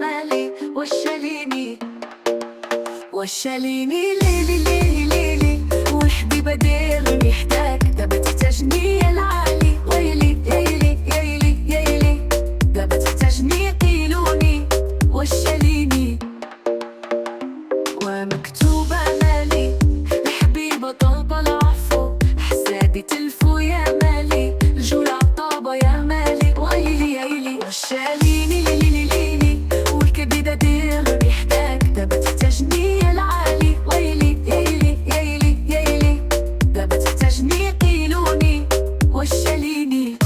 مالي وشاليني وشاليني ليلي ليلي ليلي، والحبيبة دير يحتاج دابا تحتاجني يا العالي، ويلي يلي يلي يلي دابا تحتاجني يقيلوني وشاليني. ومكتوبة مالي الحبيبة طالبة العفو، حسادي تلفو يا مالي الجولة عالطابة يا مالي، ويلي يلي وشاليني ليلي ليلي، والكبيدة دير يحتاج دابا تحتاجني يا العالي، ويلي يلي يلي يلي دابا تحتاجني يقيلوني وشاليني.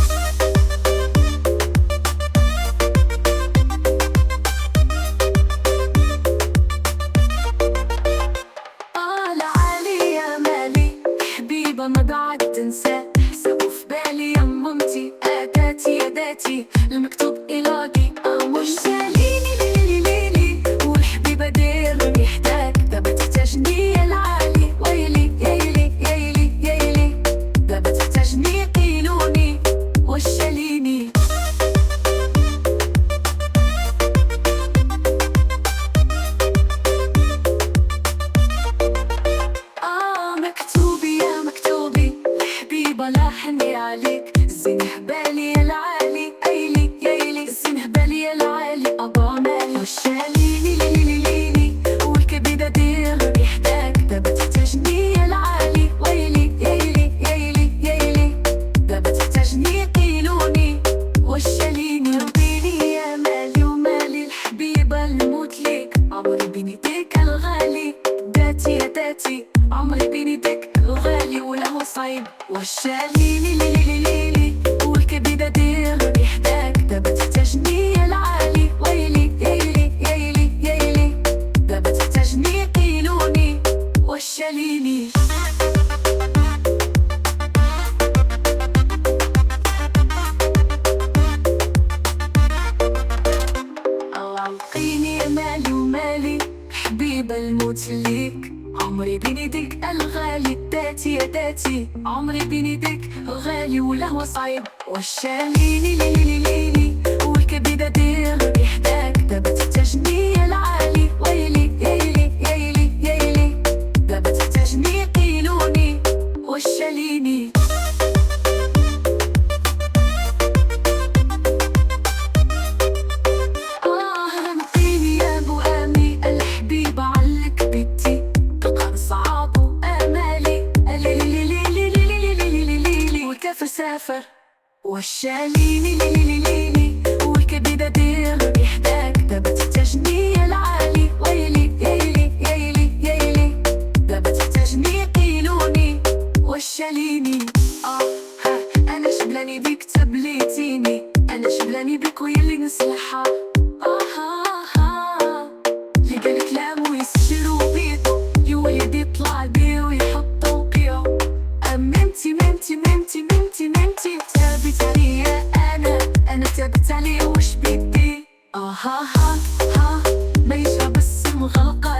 العالي يا مالي حبيبة ما قعد تنسى، حسابه في بالي يا مامتي أداتي يداتي المكتوب إلادي وشاليني ليلي ليلي، والحبيبة دير يحتاج دابا تحتاجني يا العالي، ويلي يلي يلي يلي دابا تحتاجني يقيلوني وشاليني. مكتوبي يا مكتوبي حبيبة لاحني عليك، زين حبالي يا العالي ايلي يلي زين حبالي يا العالي أبا مالي وشاليني ليلي ليلي، والكبيدة دير يحتاج دابا تحتاجني يا العالي، ويلي يلي يلي يلي دابا تحتاجني يقيلوني وشاليني. ربيني يا مالي ومالي الحبيبة الموت ليك، عمري بين يديك الغالي داتي يا داتي عمري بين يديك الغالي وله صعيب وشاليني ليلي ليلي، والكبيدة دير يحتاج دابا تحتاجني يا العالي، ويلي يلي يلي يلي دابا تحتاجني يقيلوني وشاليني. عوقيني يا مالي ومالي حبيبة الموت ليك، عمري بين يديك الغالي داتي يا داتي عمري بين يديك الغالي وله صعيب وشاليني ليلي ليلي، والكبيدة دير يحتاج دابا تحتاجني يا العالي، ويلي يلي يلي يلي دابا تحتاجني يقيلوني وشاليني. نقيني يا ابو امي الحبيبة علك بيتي، تلقى صعابو امالي ليلي ليلي ليلي ليلي ليلي، والكافر سافر وشاليني ليلي ليلي، والكبيدة دير يحتاج دابا تحتاجني يا العالي، ويلي يلي يلي يلي دابا تحتاجني يقيلوني وشاليني. انا شبلاني بيك تبليتيني، انا شبلاني بيك ويلي نسلحها اللي قال كلام ويسجلوا بيدو يولد يطلع بيه ويحط توقيعه. ممتي ممتي ممتي ممتي ممتي تابت عليا انا تابت عليه وش بدي ما يشرب السم غلقة